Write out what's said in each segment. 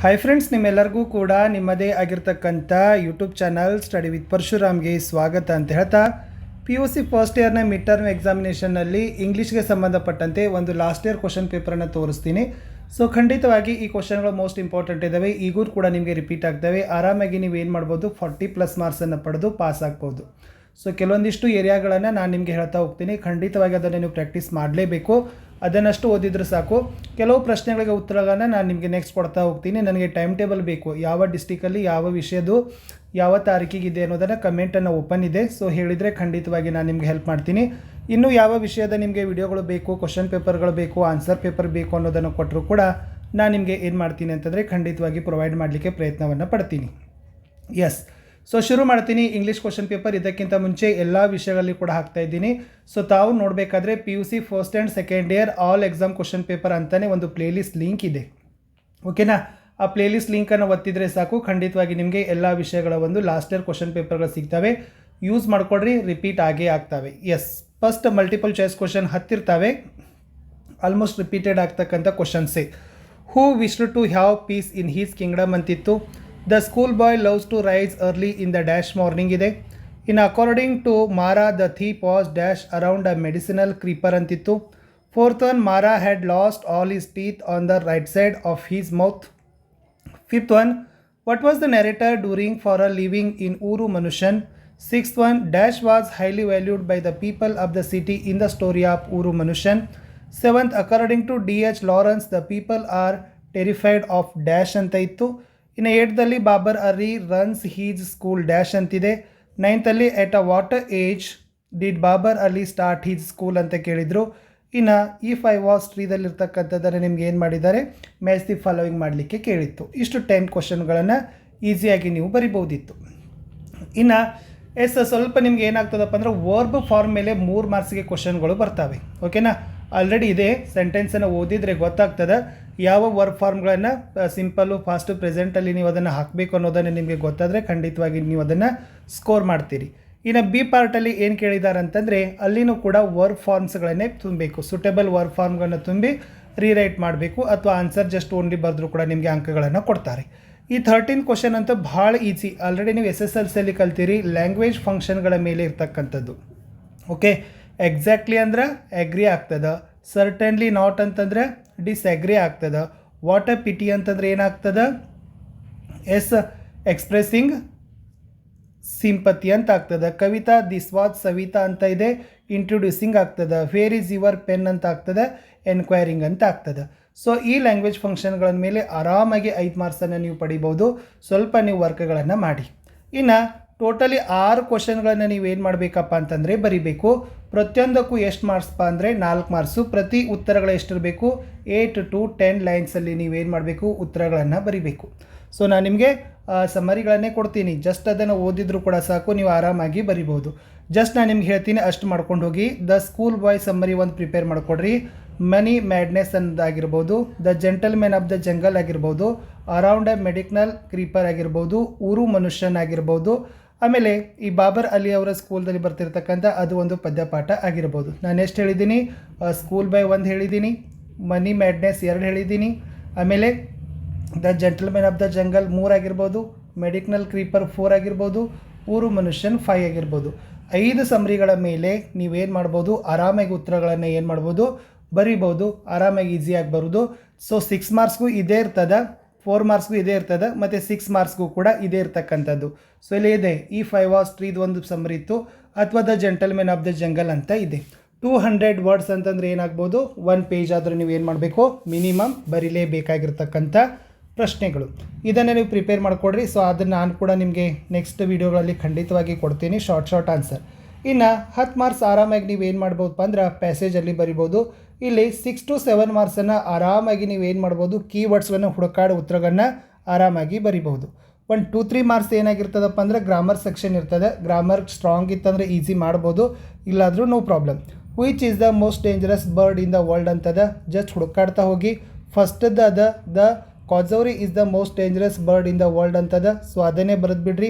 Hi friends, ನಿಮ್ಮೆಲ್ಲರಿಗೂ ಕೂಡ ನಿಮ್ಮದೇ ಆಗಿರ್ತಕ್ಕಂಥ ಯೂಟ್ಯೂಬ್ ಚಾನಲ್ ಸ್ಟಡಿ ವಿತ್ ಪರಶುರಾಮ್ಗೆ ಸ್ವಾಗತ ಅಂತ ಹೇಳ್ತಾ PUC ಫಸ್ಟ್ ಇಯರ್ನ ಮಿಡ್ ಟರ್ಮ್ ಎಕ್ಸಾಮಿನೇಷನ್ನಲ್ಲಿ ಇಂಗ್ಲೀಷ್ಗೆ ಸಂಬಂಧಪಟ್ಟಂತೆ ಒಂದು ಲಾಸ್ಟ್ ಇಯರ್ ಕ್ವಶನ್ ಪೇಪರನ್ನು ತೋರಿಸ್ತೀನಿ. ಸೊ ಖಂಡಿತವಾಗಿ ಈ ಕ್ವಶನ್ಗಳು ಮೋಸ್ಟ್ ಇಂಪಾರ್ಟೆಂಟ್ ಇದ್ದಾವೆ, ಈಗೂ ಕೂಡ ನಿಮಗೆ ರಿಪೀಟ್ ಆಗ್ತವೆ. ಆರಾಮಾಗಿ ನೀವು ಏನು ಮಾಡ್ಬೋದು, 40+ ಮಾರ್ಕ್ಸನ್ನು ಪಡೆದು ಪಾಸ್ ಆಗ್ಬೋದು. ಸೊ ಕೆಲವೊಂದಿಷ್ಟು ಏರಿಯಾಗಳನ್ನು ನಾನು ನಿಮಗೆ ಹೇಳ್ತಾ ಹೋಗ್ತೀನಿ. ಖಂಡಿತವಾಗಿ ಅದನ್ನು ನೀವು ಪ್ರಾಕ್ಟೀಸ್ ಮಾಡಲೇಬೇಕು. ಅದನ್ನಷ್ಟು ಓದಿದ್ರೆ ಸಾಕು. ಕೆಲವು ಪ್ರಶ್ನೆಗಳಿಗೆ ಉತ್ತರಗಳನ್ನು ನಾನು ನಿಮಗೆ ನೆಕ್ಸ್ಟ್ ಕೊಡ್ತಾ ಹೋಗ್ತೀನಿ. ನನಗೆ ಟೈಮ್ ಟೇಬಲ್ ಬೇಕು, ಯಾವ ಡಿಸ್ಟಿಕಲ್ಲಿ ಯಾವ ವಿಷಯದು ಯಾವ ತಾರೀಕಿಗಿದೆ ಅನ್ನೋದನ್ನು ಕಮೆಂಟನ್ನು ಓಪನ್ ಇದೆ. ಸೊ ಹೇಳಿದರೆ ಖಂಡಿತವಾಗಿ ನಾನು ನಿಮಗೆ ಹೆಲ್ಪ್ ಮಾಡ್ತೀನಿ. ಇನ್ನೂ ಯಾವ ವಿಷಯದ ನಿಮಗೆ ವಿಡಿಯೋಗಳು ಬೇಕು, ಕ್ವಶನ್ ಪೇಪರ್ಗಳು ಬೇಕು, ಆನ್ಸರ್ ಪೇಪರ್ ಬೇಕು ಅನ್ನೋದನ್ನು ಕೊಟ್ಟರು ಕೂಡ ನಾನು ನಿಮಗೆ ಏನು ಮಾಡ್ತೀನಿ ಅಂತಂದರೆ ಖಂಡಿತವಾಗಿ ಪ್ರೊವೈಡ್ ಮಾಡಲಿಕ್ಕೆ ಪ್ರಯತ್ನವನ್ನು ಪಡ್ತೀನಿ. ಎಸ್, ಸೊ ಶುರು ಮಾಡ್ತೀನಿ ಇಂಗ್ಲೀಷ್ ಕ್ವಶನ್ ಪೇಪರ್. ಇದಕ್ಕಿಂತ ಮುಂಚೆ ಎಲ್ಲ ವಿಷಯಗಳಲ್ಲಿ ಕೂಡ ಹಾಕ್ತಾ ಇದ್ದೀನಿ. ಸೊ ತಾವು ನೋಡಬೇಕಾದ್ರೆ PUC first and second year all exam question paper ಅಂತಲೇ ಒಂದು ಪ್ಲೇಲಿಸ್ಟ್ ಲಿಂಕ್ ಇದೆ, ಓಕೆನಾ? ಆ ಪ್ಲೇಲಿಸ್ಟ್ ಲಿಂಕನ್ನು ಒತ್ತಿದರೆ ಸಾಕು, ಖಂಡಿತವಾಗಿ ನಿಮಗೆ ಎಲ್ಲ ವಿಷಯಗಳ ಒಂದು ಲಾಸ್ಟ್ ಇಯರ್ ಕ್ವಶನ್ ಪೇಪರ್ಗಳು ಸಿಗ್ತವೆ. ಯೂಸ್ ಮಾಡ್ಕೊಡ್ರಿ, ರಿಪೀಟ್ ಆಗೇ ಆಗ್ತವೆ. Yes, first multiple choice question ಹತ್ತಿರ್ತವೆ, ಆಲ್ಮೋಸ್ಟ್ ರಿಪೀಟೆಡ್ ಆಗ್ತಕ್ಕಂಥ ಕ್ವಶನ್ಸೇ. Who wished to have peace in his kingdom ಅಂತಿತ್ತು. The school boy loves to rise early in the dash morning ಇದೆ. In according to Mara the thief was dash around a medicinal creeper ಅಂತಿತ್ತು. Fourth one, Mara had lost all his teeth on the right side of his mouth. Fifth one, what was the narrator during for a living in Oru Manushyan. Sixth one, dash was highly valued by the people of the city in the story of Oru Manushyan. Seventh, according to D.H. Lawrence the people are terrified of dash ಅಂತ ಇತ್ತು. ಇನ್ನು 8ದಲ್ಲಿ Babar Ali runs his school dash ಅಂತಿದೆ. 9ರಲ್ಲಿ at a what age did Babar Ali start his school ಅಂತ ಕೇಳಿದರು. ಇನ್ನು if I was ಟ್ರೀದಲ್ಲಿರ್ತಕ್ಕಂಥದ್ದನ್ನು ನಿಮ್ಗೆ ಏನು ಮಾಡಿದ್ದಾರೆ, ಮ್ಯಾಚ್ ದಿ ಫಾಲೋವಿಂಗ್ ಮಾಡಲಿಕ್ಕೆ ಕೇಳಿತ್ತು. ಇಷ್ಟು 10 ಕ್ವಶನ್ಗಳನ್ನು ಈಸಿಯಾಗಿ ನೀವು ಬರಿಬೋದಿತ್ತು. ಇನ್ನು ಸ್ವಲ್ಪ ನಿಮ್ಗೆ ಏನಾಗ್ತದಪ್ಪ ಅಂದರೆ ವರ್ಬ್ ಫಾರ್ಮ್ ಮೇಲೆ 3 ಮಾರ್ಕ್ಸಿಗೆ ಕ್ವಶನ್ಗಳು ಬರ್ತವೆ, ಓಕೆನಾ? ಆಲ್ರೆಡಿ ಇದೆ, ಸೆಂಟೆನ್ಸನ್ನು ಓದಿದರೆ ಗೊತ್ತಾಗ್ತದೆ ಯಾವ ವರ್ಬ್ ಫಾರ್ಮ್ಗಳನ್ನು ಸಿಂಪಲ್ಲು, ಫಾಸ್ಟು, ಪ್ರೆಸೆಂಟಲ್ಲಿ ನೀವು ಅದನ್ನು ಹಾಕಬೇಕು ಅನ್ನೋದನ್ನು ನಿಮಗೆ ಗೊತ್ತಾದರೆ ಖಂಡಿತವಾಗಿ ನೀವು ಅದನ್ನು ಸ್ಕೋರ್ ಮಾಡ್ತೀರಿ. ಇನ್ನು ಬಿ ಪಾರ್ಟಲ್ಲಿ ಏನು ಕೇಳಿದ್ದಾರೆ ಅಂತಂದರೆ ಅಲ್ಲಿನೂ ಕೂಡ ವರ್ಬ್ ಫಾರ್ಮ್ಸ್ಗಳನ್ನೇ ತುಂಬಬೇಕು. ಸೂಟೇಬಲ್ ವರ್ಬ್ ಫಾರ್ಮ್ಗಳನ್ನು ತುಂಬಿ ರೀರೈಟ್ ಮಾಡಬೇಕು, ಅಥವಾ ಆನ್ಸರ್ ಜಸ್ಟ್ ಓನ್ಲಿ ಬರೆದ್ರೂ ಕೂಡ ನಿಮಗೆ ಅಂಕಗಳನ್ನು ಕೊಡ್ತಾರೆ. ಈ 13 ಕ್ವಶನ್ ಅಂತೂ ಭಾಳ ಈಸಿ. ಆಲ್ರೆಡಿ ನೀವು SSLCಯಲ್ಲಿ ಕಲ್ತೀರಿ. ಲ್ಯಾಂಗ್ವೇಜ್ ಫಂಕ್ಷನ್ಗಳ ಮೇಲೆ ಇರ್ತಕ್ಕಂಥದ್ದು, ಓಕೆ? ಎಕ್ಸಾಕ್ಟ್ಲಿ ಅಂದ್ರೆ ಅಗ್ರಿ ಆಗ್ತದೆ, ಸರ್ಟನ್ಲಿ ನಾಟ್ ಅಂತಂದರೆ ಡಿಸ್ಅಗ್ರಿ ಆಗ್ತದೆ, ವಾಟ್ ಅ ಪಿಟಿ ಅಂತಂದರೆ ಏನಾಗ್ತದೆ, ಎಕ್ಸ್ಪ್ರೆಸ್ಸಿಂಗ್ ಸಿಂಪತಿ ಅಂತ ಆಗ್ತದೆ. ಕವಿತಾ ದಿಸ್ ವಾಸ್ ಸವಿತಾ ಅಂತ ಇದೆ, ಇಂಟ್ರೊಡ್ಯೂಸಿಂಗ್ ಆಗ್ತದೆ. ವೇರ್ ಈಸ್ ಯುವರ್ ಪೆನ್ ಅಂತ ಆಗ್ತದೆ, ಎನ್ಕ್ವೈರಿಂಗ್ ಅಂತ ಆಗ್ತದೆ. ಸೊ ಈ ಲ್ಯಾಂಗ್ವೇಜ್ ಫಂಕ್ಷನ್ಗಳ ಮೇಲೆ ಆರಾಮಾಗಿ 5 ಮಾರ್ಕ್ಸನ್ನು ನೀವು ಪಡಿಬೋದು, ಸ್ವಲ್ಪ ನೀವು ವರ್ಕ್ಗಳನ್ನು ಮಾಡಿ. ಇನ್ನು ಟೋಟಲಿ 6 ಕ್ವಶನ್ಗಳನ್ನು ನೀವೇನು ಮಾಡಬೇಕಪ್ಪ ಅಂತಂದರೆ ಬರಿಬೇಕು. ಪ್ರತಿಯೊಂದಕ್ಕೂ ಎಷ್ಟು ಮಾರ್ಕ್ಸ್ಪ ಅಂದರೆ 4 ಮಾರ್ಕ್ಸು. ಪ್ರತಿ ಉತ್ತರಗಳು ಎಷ್ಟಿರಬೇಕು, 8 to 10 ಲೈನ್ಸಲ್ಲಿ ನೀವೇನು ಮಾಡಬೇಕು, ಉತ್ತರಗಳನ್ನು ಬರಿಬೇಕು. ಸೊ ನಾನು ನಿಮಗೆ ಸಮರಿಗಳನ್ನೇ ಕೊಡ್ತೀನಿ, ಜಸ್ಟ್ ಅದನ್ನು ಓದಿದ್ರು ಕೂಡ ಸಾಕು, ನೀವು ಆರಾಮಾಗಿ ಬರಿಬೋದು. ಜಸ್ಟ್ ನಾನು ನಿಮ್ಗೆ ಹೇಳ್ತೀನಿ, ಅಷ್ಟು ಮಾಡ್ಕೊಂಡು ಹೋಗಿ. ದ ಸ್ಕೂಲ್ ಬಾಯ್ ಸಮ್ಮರಿ ಒಂದು ಪ್ರಿಪೇರ್ ಮಾಡಿಕೊಡ್ರಿ. ಮನಿ ಮ್ಯಾಡ್ನೆಸ್ ಅನ್ನೋದಾಗಿರ್ಬೋದು, the gentlemen of the jungle ಆಗಿರ್ಬೋದು, ಅರೌಂಡ್ ಎ ಮೆಡಿಕಲ್ ಕ್ರೀಪರ್ ಆಗಿರ್ಬೋದು, ಊರು ಮನುಷ್ಯನ್ ಆಗಿರ್ಬೋದು, ಆಮೇಲೆ ಈ ಬಾಬರ್ ಅಲಿ ಅವರ ಸ್ಕೂಲ್ದಲ್ಲಿ ಬರ್ತಿರ್ತಕ್ಕಂಥ ಅದು ಒಂದು ಪದ್ಯಪಾಠ ಆಗಿರ್ಬೋದು. ನಾನು ಎಷ್ಟು ಹೇಳಿದ್ದೀನಿ, ಸ್ಕೂಲ್ ಬಾಯ್ 1 ಹೇಳಿದ್ದೀನಿ, ಮನಿ ಮ್ಯಾಡ್ನೆಸ್ 2 ಹೇಳಿದ್ದೀನಿ, ಆಮೇಲೆ the gentlemen of the jungle 3 ಆಗಿರ್ಬೋದು, ಮೆಡಿಕಲ್ ಕ್ರೀಪರ್ 4 ಆಗಿರ್ಬೋದು, ಊರು ಮನುಷ್ಯನ್ 5 ಆಗಿರ್ಬೋದು. 5 ಸಮರಿಗಳ ಮೇಲೆ ನೀವೇನು ಮಾಡ್ಬೋದು, ಆರಾಮಾಗಿ ಉತ್ತರಗಳನ್ನು ಏನು ಮಾಡ್ಬೋದು, ಬರಿಬೋದು, ಆರಾಮಾಗಿ ಈಸಿಯಾಗಿ ಬರೋದು. ಸೊ 6 ಮಾರ್ಕ್ಸ್ಗೂ ಇದೇ ಇರ್ತದೆ, 4 ಮಾರ್ಕ್ಸ್ಗೂ ಇದೇ ಇರ್ತದೆ, ಮತ್ತು 6 ಮಾರ್ಕ್ಸ್ಗೂ ಕೂಡ ಇದೇ ಇರ್ತಕ್ಕಂಥದ್ದು. ಸೊ ಇಲ್ಲಿ ಇದೆ, ಇಫ್ ಐ ವಾಸ್ ಟ್ರೀದು ಒಂದು ಸಮರಿ ಇತ್ತು, ಅಥವಾ the gentlemen of the jungle ಅಂತ ಇದೆ. 200 ವರ್ಡ್ಸ್ ಅಂತಂದರೆ ಏನಾಗ್ಬೋದು, 1 ಪೇಜ್ ಆದರೂ ನೀವು ಏನು ಮಾಡಬೇಕು, ಮಿನಿಮಮ್ ಬರೀಲೇಬೇಕಾಗಿರ್ತಕ್ಕಂಥ ಪ್ರಶ್ನೆಗಳು. ಇದನ್ನು ನೀವು ಪ್ರಿಪೇರ್ ಮಾಡಿಕೊಡ್ರಿ. ಸೊ ಅದನ್ನು ನಾನು ಕೂಡ ನಿಮಗೆ ನೆಕ್ಸ್ಟ್ ವೀಡಿಯೋಗಳಲ್ಲಿ ಖಂಡಿತವಾಗಿ ಕೊಡ್ತೀನಿ, ಶಾರ್ಟ್ ಆನ್ಸರ್. ಇನ್ನು 10 ಮಾರ್ಕ್ಸ್ ಆರಾಮಾಗಿ ನೀವು ಏನು ಮಾಡ್ಬೋದಪ್ಪ ಅಂದ್ರೆ ಪ್ಯಾಸೇಜಲ್ಲಿ ಬರಿಬೋದು. ಇಲ್ಲಿ 6 to 7 ಮಾರ್ಕ್ಸನ್ನು ಆರಾಮಾಗಿ ನೀವು ಏನು ಮಾಡ್ಬೋದು, ಕೀವರ್ಡ್ಸ್ಗಳನ್ನು ಹುಡುಕಾಡೋ ಉತ್ತರಗಳನ್ನು ಆರಾಮಾಗಿ ಬರಿಬೋದು. 1, 2, 3 ಮಾರ್ಕ್ಸ್ ಏನಾಗಿರ್ತದಪ್ಪ ಅಂದರೆ ಗ್ರಾಮರ್ ಸೆಕ್ಷನ್ ಇರ್ತದೆ. ಗ್ರಾಮರ್ ಸ್ಟ್ರಾಂಗ್ ಇತ್ತಂದರೆ ಈಸಿ ಮಾಡ್ಬೋದು, ಇಲ್ಲಾದರೂ no problem. Which is the most dangerous bird in the world ಅಂತದ, ಜಸ್ಟ್ ಹುಡುಕಾಡ್ತಾ ಹೋಗಿ. ಫಸ್ಟದ್ದು the cassowary is the most dangerous bird in the world ಅಂತದ. ಸೊ ಅದನ್ನೇ ಬರೆದು ಬಿಡ್ರಿ,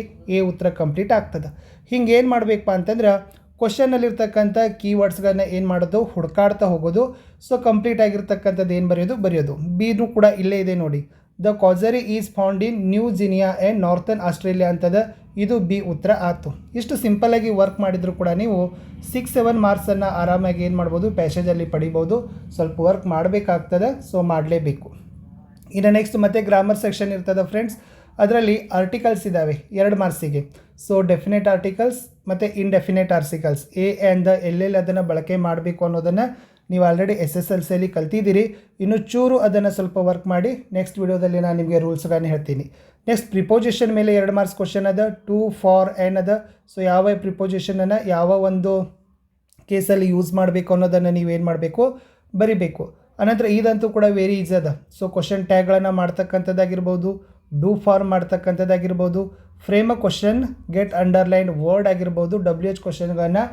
ಉತ್ತರ ಕಂಪ್ಲೀಟ್ ಆಗ್ತದೆ. ಹಿಂಗೆ ಏನು ಮಾಡಬೇಕಪ್ಪ ಅಂತಂದ್ರೆ ಕ್ವಶನ್ನಲ್ಲಿರ್ತಕ್ಕಂಥ ಕೀವರ್ಡ್ಸ್ಗಳನ್ನ ಏನು ಮಾಡೋದು, ಹುಡುಕಾಡ್ತಾ ಹೋಗೋದು. ಸೊ ಕಂಪ್ಲೀಟ್ ಆಗಿರ್ತಕ್ಕಂಥದ್ದು ಏನು ಬರೆಯೋದು. ಬಿನೂ ಕೂಡ ಇಲ್ಲೇ ಇದೆ ನೋಡಿ. The cassowary is found in New Guinea and northern Australia ಅಂತದ. ಇದು ಬಿ ಉತ್ತರ ಆಯಿತು. ಇಷ್ಟು ಸಿಂಪಲ್ಲಾಗಿ ವರ್ಕ್ ಮಾಡಿದರೂ ಕೂಡ ನೀವು 6-7 ಮಾರ್ಕ್ಸನ್ನು ಆರಾಮಾಗಿ ಏನು ಮಾಡ್ಬೋದು, ಪ್ಯಾಸೇಜಲ್ಲಿ ಪಡಿಬೋದು. ಸ್ವಲ್ಪ ವರ್ಕ್ ಮಾಡಬೇಕಾಗ್ತದೆ, ಸೊ ಮಾಡಲೇಬೇಕು. ಇನ್ನು ನೆಕ್ಸ್ಟ್ ಮತ್ತೆ ಗ್ರಾಮರ್ ಸೆಕ್ಷನ್ ಇರ್ತದೆ ಫ್ರೆಂಡ್ಸ್. ಅದರಲ್ಲಿ ಆರ್ಟಿಕಲ್ಸ್ ಇದ್ದಾವೆ 2 ಮಾರ್ಕ್ಸಿಗೆ. ಸೊ ಡೆಫಿನೆಟ್ ಆರ್ಟಿಕಲ್ಸ್ ಮತ್ತು indefinite articles, A and the ಎಲ್ಲೆಲ್ಲಿ ಅದನ್ನು ಬಳಕೆ ಮಾಡಬೇಕು ಅನ್ನೋದನ್ನು ನೀವು ಆಲ್ರೆಡಿ SSLCಯಲ್ಲಿ ಕಲ್ತಿದ್ದೀರಿ. ಇನ್ನು ಚೂರು ಅದನ್ನು ಸ್ವಲ್ಪ ವರ್ಕ್ ಮಾಡಿ ನೆಕ್ಸ್ಟ್ ವಿಡಿಯೋದಲ್ಲಿ ನಾನು ನಿಮಗೆ ರೂಲ್ಸ್ಗಳನ್ನು ಹೇಳ್ತೀನಿ. ನೆಕ್ಸ್ಟ್ ಪ್ರಿಪೋಸಿಷನ್ ಮೇಲೆ 2 ಮಾರ್ಕ್ಸ್ ಕ್ವಶನ್ ಅದ. ಟು, ಫಾರ್, ಆ್ಯಂಡ್ ಅದ. ಸೊ ಯಾವ ಪ್ರಿಪೋಸಿಷನನ್ನು ಯಾವ ಒಂದು ಕೇಸಲ್ಲಿ ಯೂಸ್ ಮಾಡಬೇಕು ಅನ್ನೋದನ್ನು ನೀವೇನು ಮಾಡಬೇಕು, ಬರಿಬೇಕು. ಅನಂತರ ಇದಂತೂ ಕೂಡ ವೆರಿ ಈಸಿ ಅದ. ಸೊ ಕ್ವಶನ್ ಟ್ಯಾಗ್ಗಳನ್ನು ಮಾಡ್ತಕ್ಕಂಥದ್ದಾಗಿರ್ಬೋದು, ಡೂ ಫಾರ್ಮ್ ಮಾಡ್ತಕ್ಕಂಥದ್ದಾಗಿರ್ಬೋದು, frame a question, get underline word ಆಗಿರ್ಬೋದು, WH ಕ್ವಶನ್ಗಳನ್ನು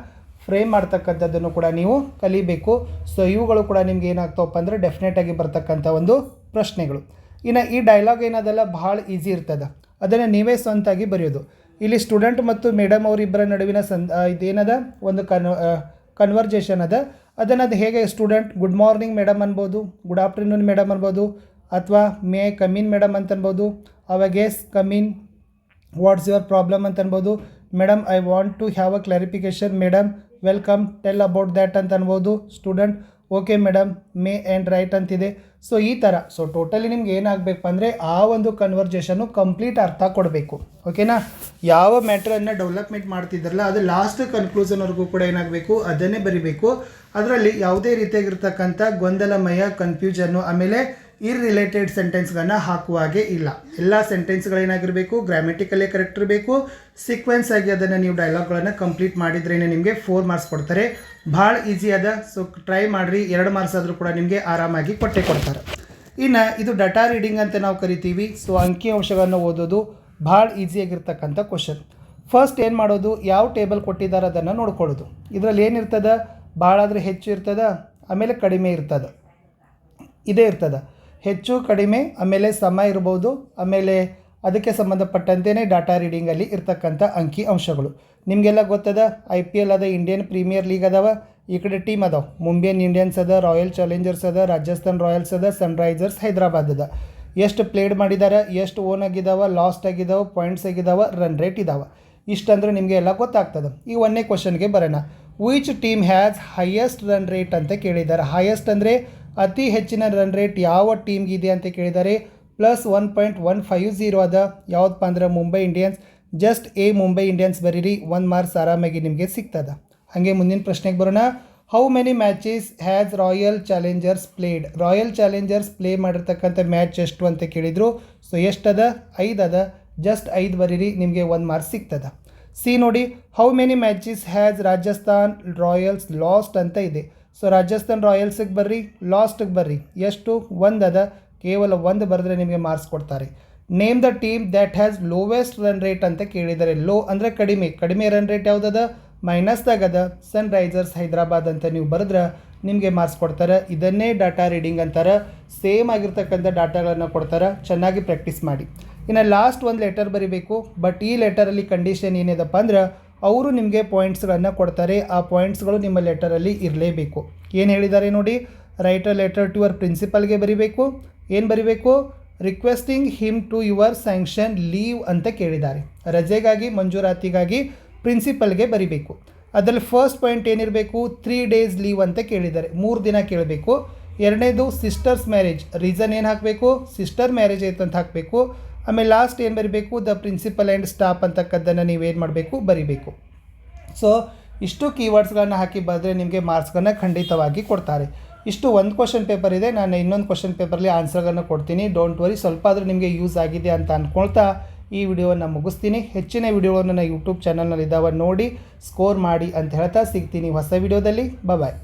ಫ್ರೇಮ್ ಮಾಡ್ತಕ್ಕಂಥದ್ದನ್ನು ಕೂಡ ನೀವು ಕಲಿಬೇಕು. ಸೊ ಇವುಗಳು ಕೂಡ ನಿಮ್ಗೆ ಏನಾಗ್ತಾವಪ್ಪ ಅಂದರೆ ಡೆಫಿನೆಟಾಗಿ ಬರ್ತಕ್ಕಂಥ ಒಂದು ಪ್ರಶ್ನೆಗಳು. ಇನ್ನು ಈ ಡೈಲಾಗ್ ಏನದಲ್ಲ ಭಾಳ ಈಸಿ ಇರ್ತದೆ, ಅದನ್ನು ನೀವೇ ಸ್ವಂತಾಗಿ ಬರೆಯೋದು. ಇಲ್ಲಿ ಸ್ಟೂಡೆಂಟ್ ಮತ್ತು ಮೇಡಮ್ ಅವರಿಬ್ಬರ ನಡುವಿನ ಇದೇನದ ಒಂದು ಕನ್ವರ್ಜೇಷನ್ ಅದ. ಅದನ್ನು ಅದು ಹೇಗೆ ಸ್ಟೂಡೆಂಟ್ ಗುಡ್ ಮಾರ್ನಿಂಗ್ ಮೇಡಮ್ ಅನ್ಬೋದು, ಗುಡ್ ಆಫ್ಟರ್ನೂನ್ ಮೇಡಮ್ ಅನ್ಬೋದು, ಅಥವಾ ಮೇ ಕಮಿನ್ ಮೇಡಮ್ ಅಂತ ಅನ್ಬೋದು, ಅವಾಗ yes come in, what's your problem ಅಂತ ಅನ್ಬೋದು. Madam I want to have a clarification madam, welcome, tell about that ಅಂತ ಅನ್ಬೋದು. Student okay madam, may and right ಅಂತಿದೆ. ಸೊ ಈ ಥರ. ಸೊ ಟೋಟಲಿ ನಿಮ್ಗೆ ಏನಾಗಬೇಕು ಅಂದರೆ ಆ ಒಂದು ಕನ್ವರ್ಜೇಷನ್ನು ಕಂಪ್ಲೀಟ್ ಅರ್ಥ ಕೊಡಬೇಕು. ಓಕೆನಾ. ಯಾವ ಮ್ಯಾಟ್ರನ್ನು ಡೆವಲಪ್ಮೆಂಟ್ ಮಾಡ್ತಿದ್ರಲ್ಲ ಅದು ಲಾಸ್ಟ್ ಕನ್ಕ್ಲೂಷನ್ವರೆಗೂ ಕೂಡ ಏನಾಗಬೇಕು, ಅದನ್ನೇ ಬರಿಬೇಕು. ಅದರಲ್ಲಿ ಯಾವುದೇ ರೀತಿಯಾಗಿರ್ತಕ್ಕಂಥ ಗೊಂದಲಮಯ, ಕನ್ಫ್ಯೂಷನ್ನು, ಆಮೇಲೆ ಇರ್ರಿಲೇಟೆಡ್ ಸೆಂಟೆನ್ಸ್ಗಳನ್ನ ಹಾಕುವ ಹಾಗೆ ಇಲ್ಲ. ಎಲ್ಲ ಸೆಂಟೆನ್ಸ್ಗಳೇನಾಗಿರಬೇಕು, ಗ್ರಾಮೆಟಿಕಲ್ಲೇ ಕರೆಕ್ಟ್ ಇರಬೇಕು. ಸೀಕ್ವೆನ್ಸ್ ಆಗಿ ಅದನ್ನು ನೀವು ಡೈಲಾಗ್ಗಳನ್ನು ಕಂಪ್ಲೀಟ್ ಮಾಡಿದ್ರೇ ನಿಮಗೆ 4 ಮಾರ್ಕ್ಸ್ ಕೊಡ್ತಾರೆ. ಭಾಳ ಈಸಿ ಅದ. ಸೊ ಟ್ರೈ ಮಾಡಿರಿ. 2 ಮಾರ್ಕ್ಸ್ ಆದರೂ ಕೂಡ ನಿಮಗೆ ಆರಾಮಾಗಿ ಕೊಡ್ತಾರೆ. ಇನ್ನು ಇದು ಡಾಟಾ ರೀಡಿಂಗ್ ಅಂತ ನಾವು ಕರಿತೀವಿ. ಸೊ ಅಂಕಿಅಂಶಗಳನ್ನು ಓದೋದು ಭಾಳ ಈಸಿಯಾಗಿರ್ತಕ್ಕಂಥ ಕ್ವಶನ್. ಫಸ್ಟ್ ಏನು ಮಾಡೋದು, ಯಾವ ಟೇಬಲ್ ಕೊಟ್ಟಿದ್ದಾರೆ ಅದನ್ನು ನೋಡ್ಕೊಳ್ಳೋದು. ಇದರಲ್ಲಿ ಏನಿರ್ತದೆ, ಭಾಳ ಆದರೆ ಹೆಚ್ಚು ಇರ್ತದೆ, ಆಮೇಲೆ ಕಡಿಮೆ ಇರ್ತದೆ, ಇದೇ ಇರ್ತದೆ. ಹೆಚ್ಚು ಕಡಿಮೆ, ಆಮೇಲೆ ಸಮ ಇರ್ಬೋದು, ಆಮೇಲೆ ಅದಕ್ಕೆ ಸಂಬಂಧಪಟ್ಟಂತೆಯೇ ಡಾಟಾ ರೀಡಿಂಗಲ್ಲಿ ಇರ್ತಕ್ಕಂಥ ಅಂಕಿ ಅಂಶಗಳು ನಿಮಗೆಲ್ಲ ಗೊತ್ತದ. IPL ಅದ, ಇಂಡಿಯನ್ ಪ್ರೀಮಿಯರ್ ಲೀಗ್ ಅದಾವ. ಈ ಕಡೆ ಟೀಮ್ ಅದಾವೆ, ಮುಂಬೈನ್ ಇಂಡಿಯನ್ಸ್ ಅದ, ರಾಯಲ್ ಚಾಲೆಂಜರ್ಸ್ ಅದ, ರಾಜಸ್ಥಾನ್ ರಾಯಲ್ಸ್ ಅದ, ಸನ್ರೈಸರ್ಸ್ ಹೈದರಾಬಾದ್ ಅದ. ಎಷ್ಟು ಪ್ಲೇಡ್ ಮಾಡಿದ್ದಾರೆ, ಎಷ್ಟು ಓನ್ ಆಗಿದ್ದಾವೆ, ಲಾಸ್ಟ್ ಆಗಿದ್ದಾವೆ, ಪಾಯಿಂಟ್ಸ್ ಆಗಿದ್ದಾವೆ, ರನ್ ರೇಟ್ ಇದ್ದಾವೆ. ಇಷ್ಟಂದ್ರೆ ನಿಮಗೆ ಎಲ್ಲ ಗೊತ್ತಾಗ್ತದೆ. ಈ ಒಂದನೇ ಕ್ವಶನ್ಗೆ ಬರೋಣ. Which team has highest run rate ಅಂತ ಕೇಳಿದ್ದಾರೆ. ಹೈಯೆಸ್ಟ್ ಅಂದರೆ ಅತಿ ಹೆಚ್ಚಿನ ರನ್ ರೇಟ್ ಯಾವ ಟೀಮ್ಗಿದೆ ಅಂತ ಕೇಳಿದ್ದಾರೆ. +1.150 ಅದ. ಯಾವುದಪ್ಪ ಅಂದ್ರೆ Mumbai Indians. Just Mumbai Indians ಬರೀರಿ, 1 ಮಾರ್ಕ್ಸ್ ಆರಾಮಾಗಿ ನಿಮಗೆ ಸಿಗ್ತದೆ. ಹಾಗೆ ಮುಂದಿನ ಪ್ರಶ್ನೆಗೆ ಬರೋಣ. How many matches has royal Challengers played. Royal Challengers play ಮಾಡಿರ್ತಕ್ಕಂಥ ಮ್ಯಾಚ್ ಎಷ್ಟು ಅಂತ ಕೇಳಿದರು. ಸೊ ಎಷ್ಟದ, 5 ಅದ. ಜಸ್ಟ್ 5 ಬರೀರಿ, ನಿಮಗೆ 1 ಮಾರ್ಕ್ಸ್ ಸಿಗ್ತದೆ. ಸಿ ನೋಡಿ, how many matches has Rajasthan Royals last ಅಂತ ಇದೆ. ಸೊ ರಾಜಸ್ಥಾನ್ ರಾಯಲ್ಸಿಗೆ ಬರ್ರಿ, ಲಾಸ್ಟಿಗೆ ಬರ್ರಿ. ಎಷ್ಟು, 1 ಅದ. ಕೇವಲ 1 ಬರೆದ್ರೆ ನಿಮಗೆ ಮಾರ್ಕ್ಸ್ ಕೊಡ್ತಾರೆ. Name the team that has lowest run rate ಅಂತ ಕೇಳಿದ್ದಾರೆ. ಲೋ ಅಂದರೆ ಕಡಿಮೆ ರನ್ ರೇಟ್ ಯಾವುದದ, ಮೈನಸ್ದಾಗದ. ಸನ್ರೈಸರ್ಸ್ ಹೈದರಾಬಾದ್ ಅಂತ ನೀವು ಬರೆದ್ರೆ ನಿಮಗೆ ಮಾರ್ಕ್ಸ್ ಕೊಡ್ತಾರೆ. ಇದನ್ನೇ ಡಾಟಾ ರೀಡಿಂಗ್ ಅಂತಾರೆ. ಸೇಮ್ ಆಗಿರ್ತಕ್ಕಂಥ ಡಾಟಾಗಳನ್ನು ಕೊಡ್ತಾರೆ. ಚೆನ್ನಾಗಿ ಪ್ರಾಕ್ಟೀಸ್ ಮಾಡಿ. ಇನ್ನು ಲಾಸ್ಟ್ ಒಂದು ಲೆಟರ್ ಬರೀಬೇಕು. ಬಟ್ ಈ ಲೆಟರಲ್ಲಿ ಕಂಡೀಷನ್ ಏನಿದೆಪ್ಪ ಅಂದ್ರೆ ಅವರು ನಿಮಗೆ ಪಾಯಿಂಟ್ಸ್ಗಳನ್ನು ಕೊಡ್ತಾರೆ. ಆ ಪಾಯಿಂಟ್ಸ್ಗಳು ನಿಮ್ಮ ಲೆಟರಲ್ಲಿ ಇರಲೇಬೇಕು. ಏನು ಹೇಳಿದ್ದಾರೆ ನೋಡಿ, write a letter to your ಪ್ರಿನ್ಸಿಪಲ್ಗೆ ಬರೀಬೇಕು. ಏನು ಬರೀಬೇಕು, requesting him to your sanction leave ಅಂತ ಕೇಳಿದ್ದಾರೆ. ರಜೆಗಾಗಿ, ಮಂಜೂರಾತಿಗಾಗಿ ಪ್ರಿನ್ಸಿಪಲ್ಗೆ ಬರೀಬೇಕು. ಅದರಲ್ಲಿ ಫಸ್ಟ್ ಪಾಯಿಂಟ್ ಏನಿರಬೇಕು, 3 days ಲೀವ್ ಅಂತ ಕೇಳಿದ್ದಾರೆ. 3 ದಿನ ಕೇಳಬೇಕು. ಎರಡನೇದು ಸಿಸ್ಟರ್ಸ್ ಮ್ಯಾರೇಜ್. ರೀಸನ್ ಏನು ಹಾಕಬೇಕು, ಸಿಸ್ಟರ್ ಮ್ಯಾರೇಜ್ ಐತೆ ಅಂತ ಹಾಕಬೇಕು. ಆಮೇಲೆ ಲಾಸ್ಟ್ ಏನು ಬರೀಬೇಕು, ದ ಪ್ರಿನ್ಸಿಪಲ್ ಆ್ಯಂಡ್ ಸ್ಟಾಫ್ ಅಂತಕ್ಕದ್ದನ್ನು ನೀವೇನು ಮಾಡಬೇಕು, ಬರೀಬೇಕು. ಸೊ ಇಷ್ಟು ಕೀವರ್ಡ್ಸ್ಗಳನ್ನ ಹಾಕಿ ಬರೆದ್ರೆ ನಿಮಗೆ ಮಾರ್ಕ್ಸ್ಗಳನ್ನ ಖಂಡಿತವಾಗಿ ಕೊಡ್ತಾರೆ. ಇಷ್ಟು ಒಂದು ಕ್ವಶನ್ ಪೇಪರ್ ಇದೆ. ನಾನು ಇನ್ನೊಂದು ಕ್ವಶನ್ ಪೇಪರ್ಲಿ ಆನ್ಸರ್ಗಳನ್ನು ಕೊಡ್ತೀನಿ. Don't worry. ಸ್ವಲ್ಪ ಆದರೂ ನಿಮಗೆ ಯೂಸ್ ಆಗಿದೆ ಅಂತ ಅಂದ್ಕೊಳ್ತಾ ಈ ವಿಡಿಯೋವನ್ನು ಮುಗಿಸ್ತೀನಿ. ಹೆಚ್ಚಿನ ವಿಡಿಯೋವನ್ನು ನನ್ನ ಯೂಟ್ಯೂಬ್ ಚಾನಲ್ನಲ್ಲಿ ಇದ್ದಾವೆ, ನೋಡಿ ಸ್ಕೋರ್ ಮಾಡಿ ಅಂತ ಹೇಳ್ತಾ ಸಿಗ್ತೀನಿ ಹೊಸ ವಿಡಿಯೋದಲ್ಲಿ. ಬಾಯ್.